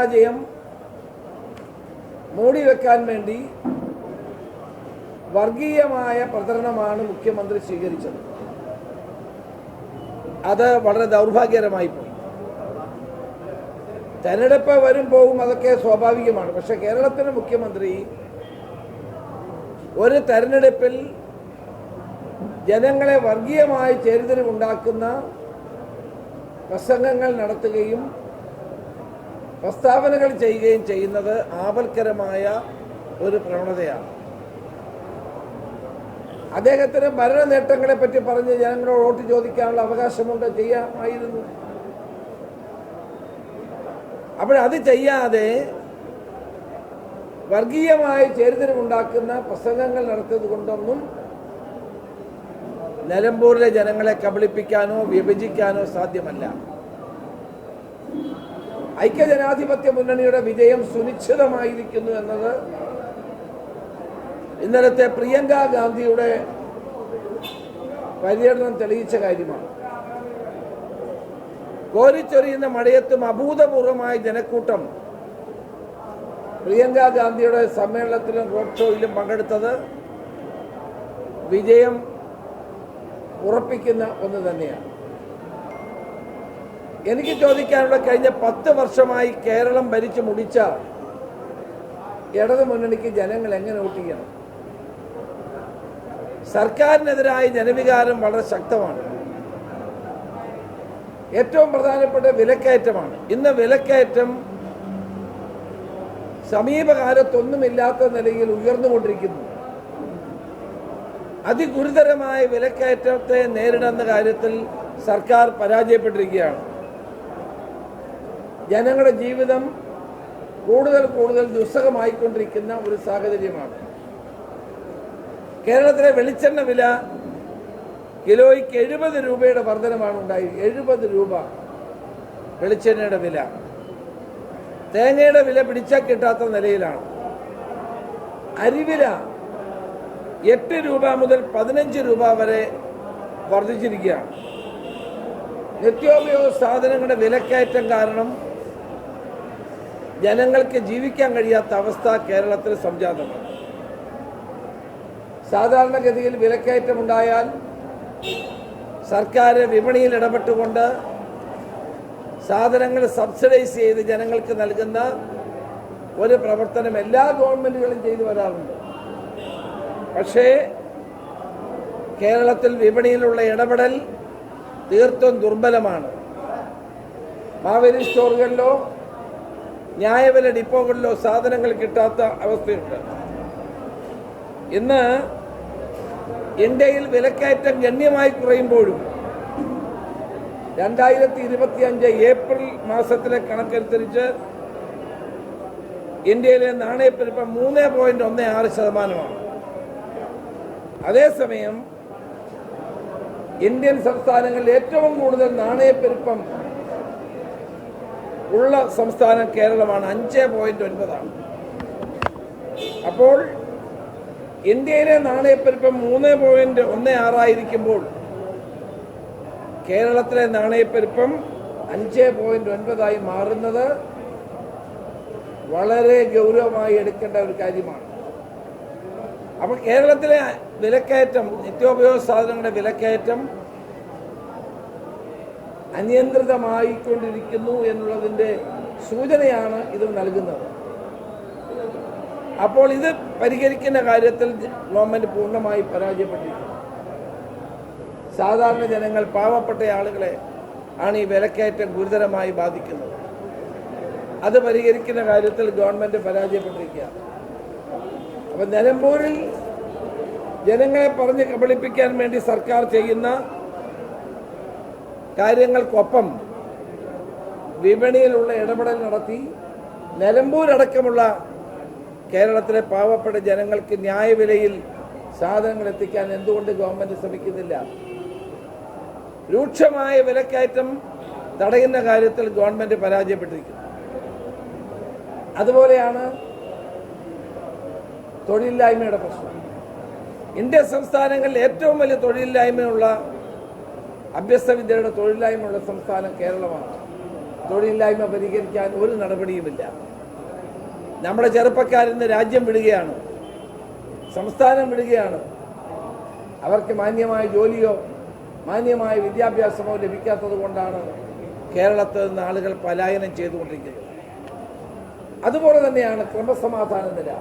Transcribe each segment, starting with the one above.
പരാജയം മൂടിവെക്കാൻ വേണ്ടി വർഗീയമായ പ്രചരണമാണ് മുഖ്യമന്ത്രി സ്വീകരിച്ചത്. അത് വളരെ ദൗർഭാഗ്യകരമായി പോയി. തെരഞ്ഞെടുപ്പ് വരും പോകും, അതൊക്കെ സ്വാഭാവികമാണ്. പക്ഷെ കേരളത്തിലെ മുഖ്യമന്ത്രി ഒരു തെരഞ്ഞെടുപ്പിൽ ജനങ്ങളെ വർഗീയമായി ചേരിതിരിവുണ്ടാക്കുന്ന പ്രസംഗങ്ങൾ നടത്തുകയും പ്രസ്താവനകൾ ചെയ്യുകയും ചെയ്യുന്നത് ആപൽക്കരമായ ഒരു പ്രവണതയാണ്. അദ്ദേഹത്തിന് ഭരണ നേട്ടങ്ങളെ പറ്റി പറഞ്ഞ് ജനങ്ങളോട് വോട്ട് ചോദിക്കാനുള്ള അവകാശമുണ്ട്, ചെയ്യാമായിരുന്നു. അപ്പോഴത് ചെയ്യാതെ വർഗീയമായി ചേരിതിരിവുണ്ടാക്കുന്ന പ്രസംഗങ്ങൾ നടത്തിയത് കൊണ്ടൊന്നും നിലമ്പൂരിലെ ജനങ്ങളെ കബളിപ്പിക്കാനോ വിഭജിക്കാനോ സാധ്യമല്ല. ഐക്യജനാധിപത്യ മുന്നണിയുടെ വിജയം സുനിശ്ചിതമായിരിക്കുന്നു എന്നത് ഇന്നലത്തെ പ്രിയങ്ക ഗാന്ധിയുടെ പര്യടനം തെളിയിച്ച കാര്യമാണ്. കോരിച്ചൊരിയുന്ന മഴയത്തും അഭൂതപൂർവമായ ജനക്കൂട്ടം പ്രിയങ്ക ഗാന്ധിയുടെ സമ്മേളനത്തിലും റോഡ് ഷോയിലും പങ്കെടുത്തത് വിജയം ഉറപ്പിക്കുന്ന ഒന്ന് തന്നെയാണ്. എനിക്ക് ചോദിക്കാനുള്ള, കഴിഞ്ഞ 10 വർഷമായി കേരളം ഭരിച്ചു മുടിച്ച ഇടതു മുന്നണിക്ക് ജനങ്ങൾ എങ്ങനെ വോട്ട് ചെയ്യണം? സർക്കാരിനെതിരായ ജനവികാരം വളരെ ശക്തമാണ്. ഏറ്റവും പ്രധാനപ്പെട്ട വിലക്കയറ്റമാണ്. ഇന്ന് വിലക്കയറ്റം സമീപകാലത്തൊന്നുമില്ലാത്ത നിലയിൽ ഉയർന്നുകൊണ്ടിരിക്കുന്നു. അതിഗുരുതരമായ വിലക്കയറ്റത്തെ നേരിടുന്ന കാര്യത്തിൽ സർക്കാർ പരാജയപ്പെട്ടിരിക്കുകയാണ്. ജനങ്ങളുടെ ജീവിതം കൂടുതൽ കൂടുതൽ ദുസ്സഹമായിക്കൊണ്ടിരിക്കുന്ന ഒരു സാഹചര്യമാണ്. കേരളത്തിലെ വെളിച്ചെണ്ണ വില കിലോയ്ക്ക് 70 രൂപയുടെ വർധനമാണ് ഉണ്ടായി. 70 രൂപ വെളിച്ചെണ്ണയുടെ വില. തേങ്ങയുടെ വില പിടിച്ചാൽ കിട്ടാത്ത നിലയിലാണ്. അരിവില 8 രൂപ മുതൽ 15 രൂപ വരെ വർദ്ധിച്ചിരിക്കുകയാണ്. നിത്യോപയോഗ സാധനങ്ങളുടെ വിലക്കയറ്റം കാരണം ജനങ്ങൾക്ക് ജീവിക്കാൻ കഴിയാത്ത അവസ്ഥ കേരളത്തിൽ സംജാതമാണ്. സാധാരണഗതിയിൽ വിലക്കയറ്റമുണ്ടായാൽ സർക്കാർ വിപണിയിൽ ഇടപെട്ടുകൊണ്ട് സാധനങ്ങൾ സബ്സിഡൈസ് ചെയ്ത് ജനങ്ങൾക്ക് നൽകുന്ന ഒരു പ്രവർത്തനം എല്ലാ ഗവൺമെൻറ്റുകളും ചെയ്തു വരാറുണ്ട്. പക്ഷേ കേരളത്തിൽ വിപണിയിലുള്ള ഇടപെടൽ തീർത്തും ദുർബലമാണ്. മാവേലി സ്റ്റോറുകളിലോ ന്യായവില ഡിപ്പോകളിലോ സാധനങ്ങൾ കിട്ടാത്ത അവസ്ഥയുണ്ട്. ഇന്ന് ഇന്ത്യയിൽ വിലക്കയറ്റം ഗണ്യമായി കുറയുമ്പോഴും 2025 ഏപ്രിൽ മാസത്തിലെ കണക്കനുസരിച്ച് ഇന്ത്യയിലെ നാണയപ്പെരുപ്പം 3.16%. അതേസമയം ഇന്ത്യൻ സംസ്ഥാനങ്ങളിൽ ഏറ്റവും കൂടുതൽ നാണയപ്പെരുപ്പം ഉള്ള സംസ്ഥാനം കേരളമാണ്. 5.9%. അപ്പോൾ ഇന്ത്യയിലെ നാണയപ്പെരുപ്പം 3.16 ആയിരിക്കുമ്പോൾ കേരളത്തിലെ നാണയപ്പെരുപ്പം 5.9 മാറുന്നത് വളരെ ഗൗരവമായി എടുക്കേണ്ട ഒരു കാര്യമാണ്. അപ്പോൾ കേരളത്തിലെ വിലക്കയറ്റം, നിത്യോപയോഗ സാധനങ്ങളുടെ വിലക്കയറ്റം അനിയന്ത്രിതമായിക്കൊണ്ടിരിക്കുന്നു എന്നുള്ളതിൻ്റെ സൂചനയാണ് ഇത് നൽകുന്നത്. അപ്പോൾ ഇത് പരിഹരിക്കുന്ന കാര്യത്തിൽ ഗവൺമെൻറ് പൂർണ്ണമായി പരാജയപ്പെട്ടിരിക്കുന്നു. സാധാരണ ജനങ്ങൾ, പാവപ്പെട്ട ആളുകളെ ആണ് ഈ വിലക്കയറ്റം ഗുരുതരമായി ബാധിക്കുന്നത്. അത് പരിഹരിക്കുന്ന കാര്യത്തിൽ ഗവൺമെൻറ് പരാജയപ്പെട്ടിരിക്കുകയാണ്. അപ്പം നിലമ്പൂരിൽ ജനങ്ങളെ പറഞ്ഞ് കബളിപ്പിക്കാൻ വേണ്ടി സർക്കാർ ചെയ്യുന്ന കാര്യങ്ങൾക്കൊപ്പം വിപണിയിലുള്ള ഇടപെടൽ നടത്തി നിലമ്പൂരടക്കമുള്ള കേരളത്തിലെ പാവപ്പെട്ട ജനങ്ങൾക്ക് ന്യായവിലയിൽ സാധനങ്ങൾ എത്തിക്കാൻ എന്തുകൊണ്ട് ഗവൺമെൻറ് ശ്രമിക്കുന്നില്ല? രൂക്ഷമായ വിലക്കയറ്റം തടയുന്ന കാര്യത്തിൽ ഗവൺമെൻറ് പരാജയപ്പെട്ടിരിക്കുന്നു. അതുപോലെയാണ് തൊഴിലില്ലായ്മയുടെ പ്രശ്നം. ഇന്ത്യൻ സംസ്ഥാനങ്ങളിൽ ഏറ്റവും വലിയ തൊഴിലില്ലായ്മയുള്ള, അഭ്യസ്ത വിദ്യയുടെ തൊഴിലില്ലായ്മയുള്ള സംസ്ഥാനം കേരളമാണ്. തൊഴിലില്ലായ്മ പരിഹരിക്കാൻ ഒരു നടപടിയുമില്ല. നമ്മുടെ ചെറുപ്പക്കാരിന്ന് രാജ്യം വിടുകയാണ്, സംസ്ഥാനം വിടുകയാണ്. അവർക്ക് മാന്യമായ ജോലിയോ മാന്യമായ വിദ്യാഭ്യാസമോ ലഭിക്കാത്തത് കൊണ്ടാണ് കേരളത്തിൽ നിന്ന് ആളുകൾ പലായനം ചെയ്തുകൊണ്ടിരിക്കുന്നത്. അതുപോലെ തന്നെയാണ് ക്രമസമാധാന നില.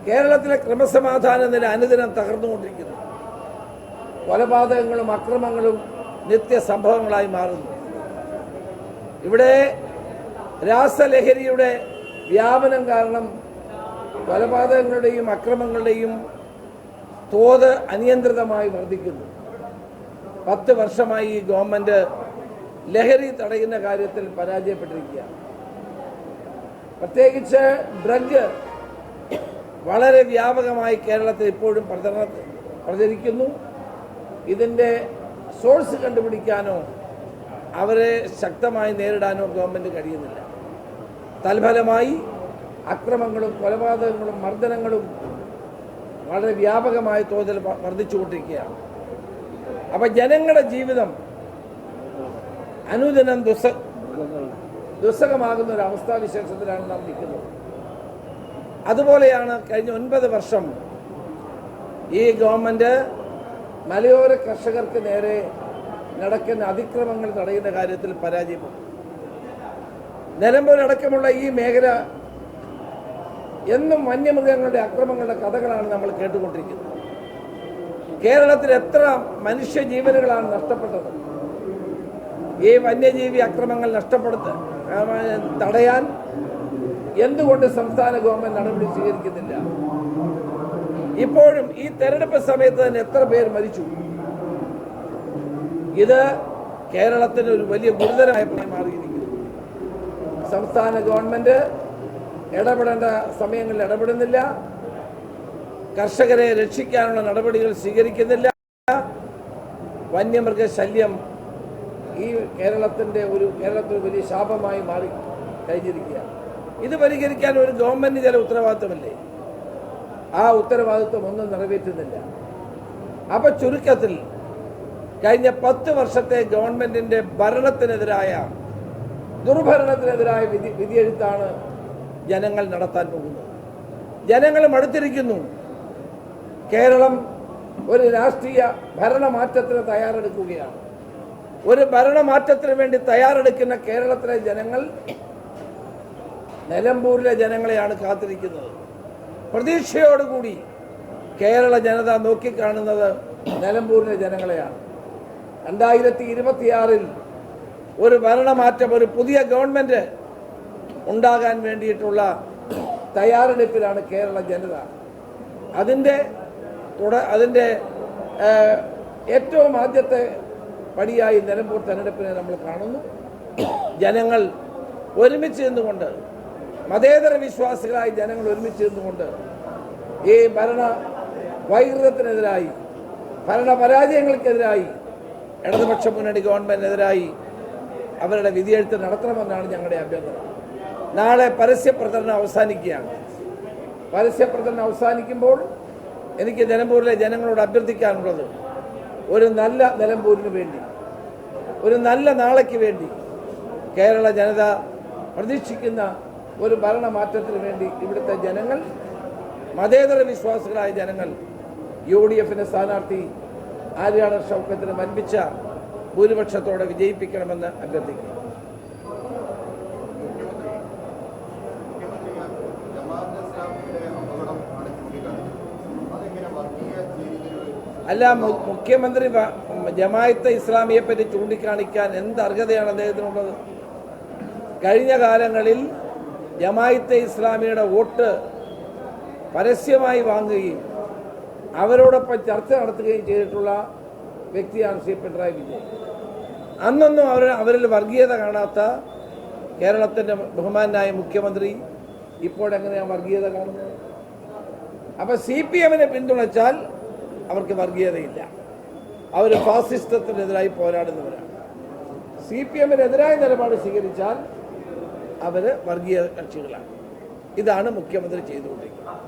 കേരളത്തിലെ ക്രമസമാധാന നില അനുദിനം തകർന്നുകൊണ്ടിരിക്കുന്നു. കൊലപാതകങ്ങളും അക്രമങ്ങളും നിത്യസംഭവങ്ങളായി മാറുന്നു. ഇവിടെ രാസലഹരിയുടെ വ്യാപനം കാരണം കൊലപാതകങ്ങളുടെയും അക്രമങ്ങളുടെയും തോത് അനിയന്ത്രിതമായി വർദ്ധിക്കുന്നു. 10 വർഷമായി ഈ ഗവൺമെന്റ് ലഹരി തടയുന്ന കാര്യത്തിൽ പരാജയപ്പെട്ടിരിക്കുകയാണ്. പ്രത്യേകിച്ച് ഡ്രഗ് വളരെ വ്യാപകമായി കേരളത്തിൽ ഇപ്പോഴും പ്രചരിക്കുന്നു. ഇതിൻ്റെ സോഴ്സ് കണ്ടുപിടിക്കാനോ അവരെ ശക്തമായി നേരിടാനോ ഗവൺമെൻറ് കഴിയുന്നില്ല. തൽഫലമായി അക്രമങ്ങളും കൊലപാതകങ്ങളും മർദ്ദനങ്ങളും വളരെ വ്യാപകമായ തോതിൽ വർദ്ധിച്ചുകൊണ്ടിരിക്കുകയാണ്. അപ്പം ജനങ്ങളുടെ ജീവിതം അനുദിനം ദുസ്സഹമാകുന്ന ഒരു അവസ്ഥാവിശേഷത്തിലാണ് നാം നിൽക്കുന്നത്. അതുപോലെയാണ് കഴിഞ്ഞ 9 വർഷം ഈ ഗവൺമെൻറ് മലയോര കർഷകർക്ക് നേരെ നടക്കുന്ന അതിക്രമങ്ങൾ തടയുന്ന കാര്യത്തിൽ പരാജയപ്പെട്ടു. നിലമ്പൂരടക്കമുള്ള ഈ മേഖല എന്നും വന്യമൃഗങ്ങളുടെ അക്രമങ്ങളുടെ കഥകളാണ് നമ്മൾ കേട്ടുകൊണ്ടിരിക്കുന്നത്. കേരളത്തിൽ എത്ര മനുഷ്യജീവനുകളാണ് നഷ്ടപ്പെട്ടത്. ഈ വന്യജീവി അക്രമങ്ങൾ തടയാൻ എന്തുകൊണ്ട് സംസ്ഥാന ഗവൺമെന്റ് നടപടി സ്വീകരിക്കുന്നില്ല? ഇപ്പോഴും ഈ തെരഞ്ഞെടുപ്പ് സമയത്ത് തന്നെ എത്ര പേർ മരിച്ചു? ഇത് കേരളത്തിന് ഒരു വലിയ ഗുരുതരമായ പ്രശ്നമായി മാറിയിരിക്കുന്നു. സംസ്ഥാന ഗവൺമെന്റ് ഇടപെടേണ്ട സമയങ്ങളിൽ ഇടപെടുന്നില്ല, കർഷകരെ രക്ഷിക്കാനുള്ള നടപടികൾ സ്വീകരിക്കുന്നില്ല. വന്യമൃഗശല്യം ഈ കേരളത്തിൽ വലിയ ശാപമായി മാറി കഴിഞ്ഞിരിക്കുകയാണ്. ഇത് പരിഹരിക്കാൻ ഒരു ഗവൺമെന്റിന് ചില ഉത്തരവാദിത്വമില്ലേ? ആ ഉത്തരവാദിത്വം ഒന്നും നിറവേറ്റുന്നില്ല. അപ്പൊ ചുരുക്കത്തിൽ കഴിഞ്ഞ 10 വർഷത്തെ ഗവൺമെന്റിന്റെ ഭരണത്തിനെതിരായ ദുർഭരണത്തിനെതിരായ വിധിയെഴുത്താണ് ജനങ്ങൾ നടത്താൻ പോകുന്നത്. ജനങ്ങൾ മടുത്തിരിക്കുന്നു. കേരളം ഒരു രാഷ്ട്രീയ ഭരണമാറ്റത്തിന് തയ്യാറെടുക്കുകയാണ്. ഒരു ഭരണമാറ്റത്തിന് വേണ്ടി തയ്യാറെടുക്കുന്ന കേരളത്തിലെ ജനങ്ങൾ നിലമ്പൂരിലെ ജനങ്ങളെയാണ് കാത്തിരിക്കുന്നത്. പ്രതീക്ഷയോടുകൂടി കേരള ജനത നോക്കിക്കാണുന്നത് നിലമ്പൂരിലെ ജനങ്ങളെയാണ്. 2026 ഒരു ഭരണമാറ്റം, ഒരു പുതിയ ഗവൺമെന്റ് ഉണ്ടാകാൻ വേണ്ടിയിട്ടുള്ള തയ്യാറെടുപ്പിലാണ് കേരള ജനത. അതിൻ്റെ ഏറ്റവും ആദ്യത്തെ പടിയായി നിലമ്പൂർ തെരഞ്ഞെടുപ്പിനെ നമ്മൾ കാണുന്നു. ജനങ്ങൾ ഒരുമിച്ച് നിന്നുകൊണ്ട്, മതേതര വിശ്വാസികളായി ജനങ്ങൾ ഒരുമിച്ച് നിന്നുകൊണ്ട് ഈ ഭരണ വൈകൃതത്തിനെതിരായി, ഭരണപരാജയങ്ങൾക്കെതിരായി, ഇടതുപക്ഷ മുന്നണി ഗവൺമെന്റിനെതിരായി അവരുടെ വിധിയെഴുത്ത് നടത്തണമെന്നാണ് ഞങ്ങളുടെ അഭ്യർത്ഥന. നാളെ പരസ്യപ്രചരണം അവസാനിക്കുകയാണ്. പരസ്യപ്രചരണം അവസാനിക്കുമ്പോൾ എനിക്ക് നിലമ്പൂരിലെ ജനങ്ങളോട് അഭ്യർത്ഥിക്കാനുള്ളത്, ഒരു നല്ല നിലമ്പൂരിന് വേണ്ടി, ഒരു നല്ല നാളേക്ക് വേണ്ടി കേരള ജനത പ്രതീക്ഷിക്കുന്ന ഒരു ഭരണമാറ്റത്തിന് വേണ്ടി ഇവിടുത്തെ ജനങ്ങൾ, മതേതര വിശ്വാസികളായ ജനങ്ങൾ UDF സ്ഥാനാർത്ഥി ആര്യാടൻ ഷൗക്കത്തിന് വൻപിച്ച ഭൂരിപക്ഷത്തോടെ വിജയിപ്പിക്കണമെന്ന് അഭ്യർത്ഥിക്കുന്നു. അല്ല, മുഖ്യമന്ത്രി ജമാഅത്തെ ഇസ്ലാമിയെ പറ്റി ചൂണ്ടിക്കാണിക്കാൻ എന്ത് അർഹതയാണ് അദ്ദേഹത്തിനുള്ളത്? കഴിഞ്ഞ കാലങ്ങളിൽ ജമാഅത്തെ ഇസ്ലാമിയുടെ വോട്ട് പരസ്യമായി വാങ്ങുകയും അവരോടൊപ്പം ചർച്ച നടത്തുകയും ചെയ്തിട്ടുള്ള വ്യക്തിയാണ് ശ്രീ പിണറായി വിജയൻ. അന്നൊന്നും അവരിൽ വർഗീയത കാണാത്ത കേരളത്തിൻ്റെ ബഹുമാനായ മുഖ്യമന്ത്രി ഇപ്പോഴെങ്ങനെയാണ് വർഗീയത കാണുന്നത്? അപ്പം CPM-നെ പിന്തുണച്ചാൽ അവർക്ക് വർഗീയതയില്ല. അവർ ഫാസിസത്തിനെതിരായി പോരാടുന്നവരാണ്. CPM-നെതിരായ നിലപാട് സ്വീകരിച്ചാൽ അവർ വർഗീയ കക്ഷികളാണ്. ഇതാണ് മുഖ്യമന്ത്രി ചെയ്തുകൊണ്ടിരിക്കുന്നത്.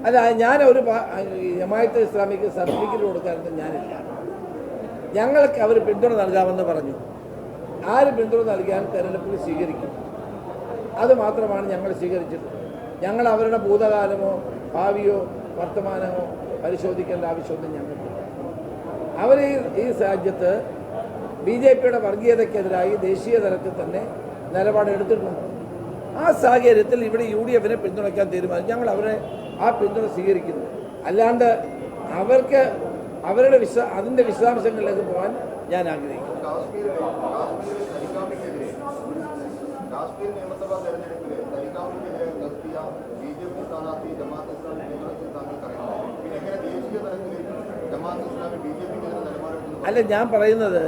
അല്ല, ഞാൻ ഒരു ജമാഅത്തെ ഇസ്ലാമിക്ക് സർട്ടിഫിക്കറ്റ് കൊടുക്കാനൊന്നും ഞാനില്ല. ഞങ്ങൾക്ക് അവർ പിന്തുണ നൽകാമെന്ന് പറഞ്ഞു. ആര് പിന്തുണ നൽകിയാൽ തെരഞ്ഞെടുപ്പിൽ സ്വീകരിക്കും, അത് മാത്രമാണ് ഞങ്ങൾ സ്വീകരിച്ചിട്ടുള്ളത്. ഞങ്ങൾ അവരുടെ ഭൂതകാലമോ ഭാവിയോ വർത്തമാനമോ പരിശോധിക്കേണ്ട ആവശ്യമൊന്നും ഞങ്ങൾക്കില്ല. അവർ ഈ രാജ്യത്ത് BJPയുടെ വർഗീയതയ്ക്കെതിരായി ദേശീയ തലത്തിൽ തന്നെ നിലപാടെടുത്തിട്ടുണ്ട്. ആ സാഹചര്യത്തിൽ ഇവിടെ UDFനെ പിന്തുണയ്ക്കാൻ തീരുമാനിച്ചു. ഞങ്ങൾ അവരെ ആ പിന്തുണ സ്വീകരിക്കുന്നു. അല്ലാണ്ട് അവർക്ക് അവരുടെ അതിൻ്റെ വിശദാംശങ്ങളിലേക്ക് പോകാൻ ഞാൻ ആഗ്രഹിക്കുന്നു. അല്ല, ഞാൻ പറയുന്നത്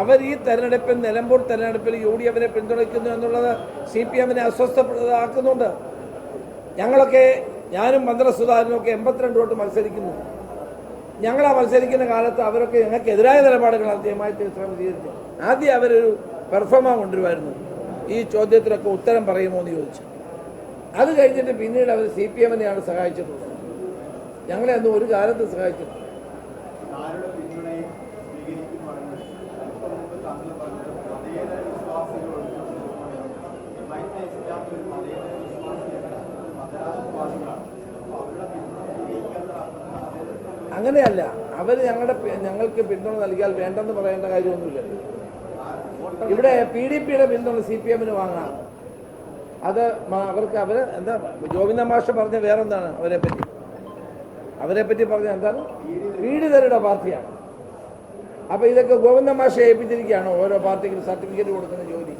അവർ ഈ തെരഞ്ഞെടുപ്പിൽ നിലമ്പൂർ തെരഞ്ഞെടുപ്പിൽ UDFനെ പിന്തുണയ്ക്കുന്നു എന്നുള്ളത് CPMനെ അസ്വസ്ഥപ്പെടുത്താക്കുന്നുണ്ട്. ഞങ്ങളൊക്കെ, ഞാനും മന്ത്രസുധാരനൊക്കെ 82 വോട്ട് മത്സരിക്കുന്നു. ഞങ്ങൾ ആ മത്സരിക്കുന്ന കാലത്ത് അവരൊക്കെ ഞങ്ങൾക്കെതിരായ നിലപാടുകൾ ആദ്യമായി സ്വീകരിച്ചു. ആദ്യം അവരൊരു പെർഫോമ കൊണ്ടുവരുമായിരുന്നു. ഈ ചോദ്യത്തിനൊക്കെ ഉത്തരം പറയുമോ എന്ന് ചോദിച്ചു. അത് കഴിഞ്ഞിട്ട് പിന്നീട് അവർ CPMനെയാണ് സഹായിച്ചിട്ടുള്ളത്. ഞങ്ങളെ അന്ന് ഒരു കാലത്ത് സഹായിച്ചിട്ടുണ്ട്. അങ്ങനെയല്ല, അവർ ഞങ്ങൾക്ക് പിന്തുണ നൽകിയാൽ വേണ്ടെന്ന് പറയേണ്ട കാര്യമൊന്നുമില്ല. ഇവിടെ PDPയുടെ പിന്തുണ CPMന് വാങ്ങാം. അത് അവർക്ക് എന്താ ഗോവിന്ദ മാഷ് പറഞ്ഞ വേറെന്താണ് അവരെ പറ്റി പറഞ്ഞ എന്താണ്, പീഡിതരുടെ പാർട്ടിയാണ്. അപ്പോൾ ഇതൊക്കെ ഗോവിന്ദ മാഷ് ഏൽപ്പിച്ചിരിക്കുകയാണോ ഓരോ പാർട്ടിക്കും സർട്ടിഫിക്കറ്റ് കൊടുക്കുന്ന ജോലി?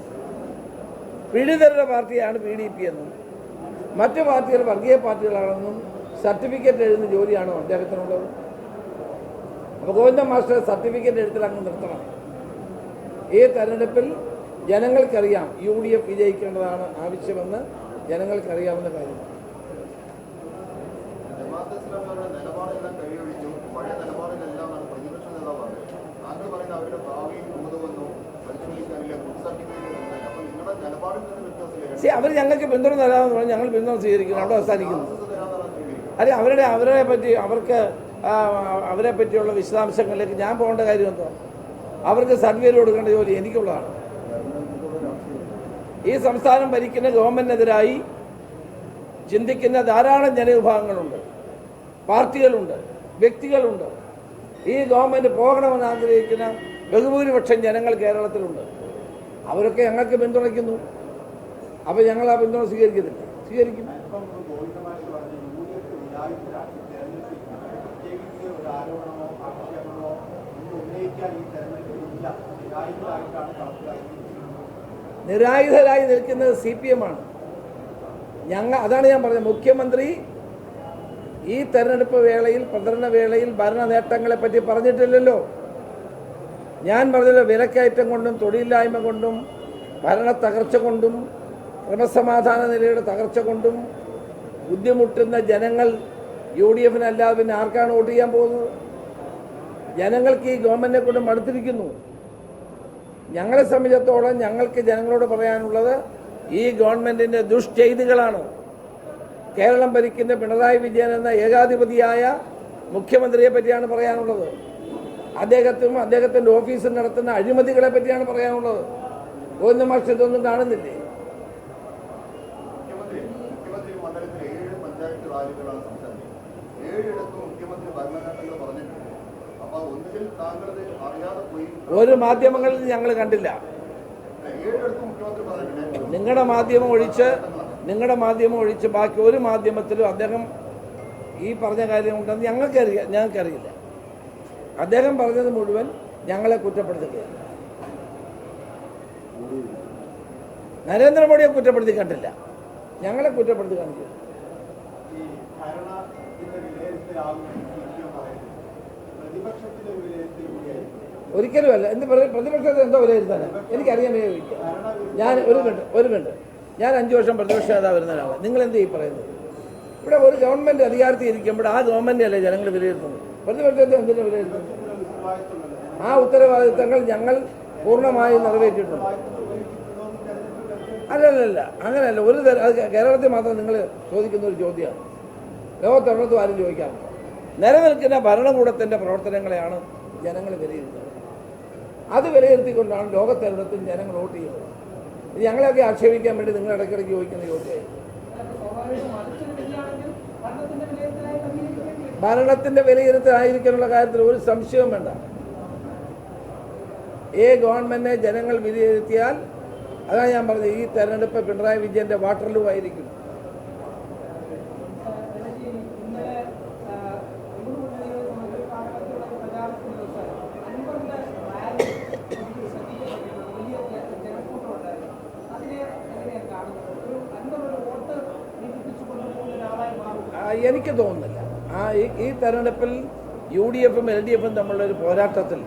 പീഡിതരുടെ പാർട്ടിയാണ് PDP എന്നും മറ്റു പാർട്ടികൾ വർഗീയ പാർട്ടികളാണെന്നും സർട്ടിഫിക്കറ്റ് എഴുതുന്ന ജോലിയാണോ അദ്ദേഹത്തിനുള്ളത്? അപ്പോൾ ഗോവിന്ദ മാസ്റ്റർ സർട്ടിഫിക്കറ്റ് എടുത്തിട്ട് അങ്ങ് നിർത്തണം. ഈ തെരഞ്ഞെടുപ്പിൽ ജനങ്ങൾക്കറിയാം UDF വിജയിക്കേണ്ടതാണ് ആവശ്യമെന്ന് ജനങ്ങൾക്കറിയാവുന്ന കാര്യമാണ്. അവർ ഞങ്ങൾക്ക് പിന്തുണ തരാമെന്ന് പറഞ്ഞാൽ ഞങ്ങൾ പിന്തുണ സ്വീകരിക്കുന്നു. അവിടെ അവസാനിക്കുന്നു. അല്ലെ, അവരെ പറ്റിയുള്ള വിശദാംശങ്ങളിലേക്ക് ഞാൻ പോകേണ്ട കാര്യം എന്തോ? അവർക്ക് സർട്ടിഫിക്കറ്റ് കൊടുക്കേണ്ട ജോലി എനിക്കുള്ളതാണ്. ഈ സംസ്ഥാനം ഭരിക്കുന്ന ഗവൺമെന്റിനെതിരായി ചിന്തിക്കുന്ന ധാരാളം ജനവിഭാഗങ്ങളുണ്ട്, പാർട്ടികളുണ്ട്, വ്യക്തികളുണ്ട്. ഈ ഗവൺമെന്റ് പോകണമെന്ന് ആഗ്രഹിക്കുന്ന ബഹുഭൂരിപക്ഷം ജനങ്ങൾ കേരളത്തിലുണ്ട്. അവരൊക്കെ ഞങ്ങൾക്ക് പിന്തുണയ്ക്കുന്നു. അപ്പോൾ ഞങ്ങൾ ആ പിന്തുണ സ്വീകരിക്കും. നിരായുധരായി നിൽക്കുന്നത് CPM-ആണ്. അതാണ് ഞാൻ പറഞ്ഞത്. മുഖ്യമന്ത്രി ഈ തെരഞ്ഞെടുപ്പ് വേളയിൽ, പ്രചരണ വേളയിൽ ഭരണ നേട്ടങ്ങളെ പറ്റി പറഞ്ഞിട്ടില്ലല്ലോ. ഞാൻ പറഞ്ഞല്ലോ, വിലക്കയറ്റം കൊണ്ടും തൊഴിലില്ലായ്മ കൊണ്ടും ഭരണ തകർച്ച കൊണ്ടും ക്രമസമാധാന നിലയുടെ തകർച്ച കൊണ്ടും ബുദ്ധിമുട്ടുന്ന ജനങ്ങൾ UDFനല്ലാതെ പിന്നെ ആർക്കാണ് വോട്ട് ചെയ്യാൻ പോകുന്നത്? ജനങ്ങൾക്ക് ഈ ഗവൺമെന്റിനെ കൊണ്ട് മടുത്തിരിക്കുന്നു. ഞങ്ങളെ സംബന്ധിച്ചിടത്തോളം ഞങ്ങൾക്ക് ജനങ്ങളോട് പറയാനുള്ളത് ഈ ഗവൺമെന്റിന്റെ ദുഷ്ചെയ്തികളാണ്. കേരളം ഭരിക്കുന്ന പിണറായി വിജയൻ എന്ന ഏകാധിപതിയായ മുഖ്യമന്ത്രിയെ പറ്റിയാണ് പറയാനുള്ളത്. അദ്ദേഹത്തിന്റെ ഓഫീസിൽ നടത്തുന്ന അഴിമതികളെ പറ്റിയാണ് പറയാനുള്ളത്. ഗോവിന്ദ മാഷ് ഇതൊന്നും കാണുന്നില്ലേ? ഒരു മാധ്യമങ്ങളിൽ ഞങ്ങൾ കണ്ടില്ല. നിങ്ങളുടെ മാധ്യമം ഒഴിച്ച് ബാക്കി ഒരു മാധ്യമത്തിലും അദ്ദേഹം ഈ പറഞ്ഞ കാര്യം ഉണ്ടെന്ന് ഞങ്ങൾക്കറിയില്ല. അദ്ദേഹം പറഞ്ഞത് മുഴുവൻ ഞങ്ങളെ കുറ്റപ്പെടുത്തുകയാണ്. നരേന്ദ്രമോദിയെ കുറ്റപ്പെടുത്തി കണ്ടില്ല, ഞങ്ങളെ കുറ്റപ്പെടുത്തി കാണിക്കുക. ഒരിക്കലുമല്ല. എന്ത് പ്രതിപക്ഷത്തെ എന്തോ വിലയിരുത്താൻ എനിക്കറിയാൻ വയ്യ. ഞാൻ ഒരു മിനിറ്റ് ഞാൻ 5 വർഷം പ്രതിപക്ഷ നേതാവ് ഒരാളാണ്. നിങ്ങൾ എന്ത് ഈ പറയുന്നത്? ഇവിടെ ഒരു ഗവൺമെന്റ് അധികാരത്തിൽ ഇരിക്കുമ്പോൾ ആ ഗവൺമെന്റ് അല്ലേ ജനങ്ങൾ വിലയിരുത്തുന്നത്? പ്രതിപക്ഷത്തെ എന്തിനാണ് വിലയിരുത്തുന്നത്? ആ ഉത്തരവാദിത്തങ്ങൾ ഞങ്ങൾ പൂർണ്ണമായും നിറവേറ്റിയിട്ടുണ്ട്. അല്ലല്ല, അങ്ങനെയല്ല. അത് കേരളത്തിൽ മാത്രം നിങ്ങൾ ചോദിക്കുന്ന ഒരു ചോദ്യമാണ്. ലോകത്തൊരിടത്തും ആരും ചോദിക്കാറില്ല. നിലനിൽക്കുന്ന ഭരണകൂടത്തിൻ്റെ പ്രവർത്തനങ്ങളെയാണ് ജനങ്ങൾ വിലയിരുത്തുന്നത്. അത് വിലയിരുത്തിക്കൊണ്ടാണ് ലോകത്തൊരിടത്തും ജനങ്ങൾ വോട്ട് ചെയ്യുന്നത്. ഞങ്ങളെയൊക്കെ ആക്ഷേപിക്കാൻ വേണ്ടി നിങ്ങൾ ഇടയ്ക്കിടയ്ക്ക് ചോദിക്കുന്ന ചോദ്യം, ഭരണത്തിൻ്റെ വിലയിരുത്തലായിരിക്കാനുള്ള കാര്യത്തിൽ ഒരു സംശയവും വേണ്ട. ഗവൺമെന്റിനെ ജനങ്ങൾ വിലയിരുത്തിയാൽ, അതാണ് ഞാൻ പറഞ്ഞത്, ഈ തെരഞ്ഞെടുപ്പ് പിണറായി വിജയന്റെ വാട്ടർലൂ ആയിരിക്കും. എനിക്ക് തോന്നുന്നില്ല. ഈ തെരഞ്ഞെടുപ്പിൽ UDF ഉം LDF ഉം തമ്മിലൊരു പോരാട്ടത്തിൽ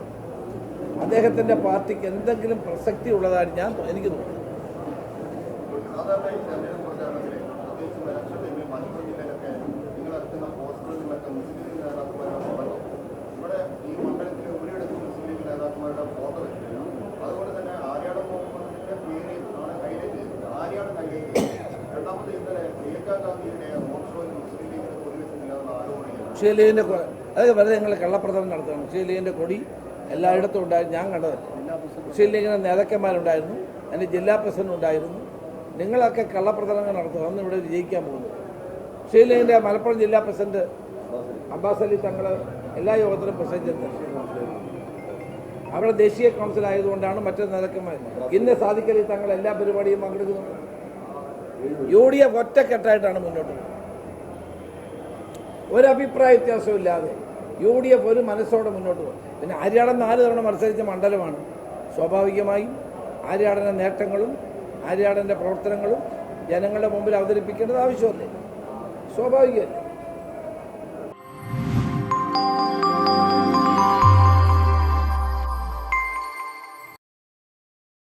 അദ്ദേഹത്തിൻ്റെ പാർട്ടിക്ക് എന്തെങ്കിലും പ്രസക്തി ഉള്ളതായി എനിക്ക് തോന്നുന്നു. മുസ്ലിം ലീഗിൻ്റെ അതൊക്കെ വെറുതെ ഞങ്ങൾ കള്ളപ്രചരണം നടത്തണം. മുസ്ലിം ലീഗിൻ്റെ കൊടി എല്ലായിടത്തും ഉണ്ടായിരുന്നു, ഞാൻ കണ്ടതല്ല. മുസ്ലിം ലീഗിൻ്റെ നേതാക്കന്മാരുണ്ടായിരുന്നു, എൻ്റെ ജില്ലാ പ്രസിഡന്റ് ഉണ്ടായിരുന്നു. നിങ്ങളൊക്കെ കള്ളപ്രചരണങ്ങൾ നടത്തുക, അന്ന് ഇവിടെ വിജയിക്കാൻ പോകുന്നു. മുസ്ലിം ലീഗിൻ്റെ മലപ്പുറം ജില്ലാ പ്രസിഡന്റ് അബ്ബാസ് അലി തങ്ങൾ എല്ലാ യോഗത്തിലും പ്രസംഗിച്ചത്. അവിടെ ദേശീയ കൗൺസിൽ ആയതുകൊണ്ടാണ് മറ്റു നേതാക്കന്മാർ. ഇന്ന് സാദിഖ് അലി തങ്ങൾ എല്ലാ പരിപാടിയും പങ്കെടുക്കുന്നുണ്ട്. UDF ഒറ്റക്കെട്ടായിട്ടാണ് മുന്നോട്ട് പോകുന്നത്. ഒരഭിപ്രായ വ്യത്യാസമില്ലാതെ UDF ഒരു മനസ്സോടെ മുന്നോട്ട് പോകും. പിന്നെ ആര്യാടൻ 4 തവണ മത്സരിച്ച മണ്ഡലമാണ്. സ്വാഭാവികമായും ആര്യാടൻ്റെ നേട്ടങ്ങളും ആര്യാടൻ്റെ പ്രവർത്തനങ്ങളും ജനങ്ങളുടെ മുമ്പിൽ അവതരിപ്പിക്കേണ്ടത് ആവശ്യമല്ലേ, സ്വാഭാവികമല്ലേ.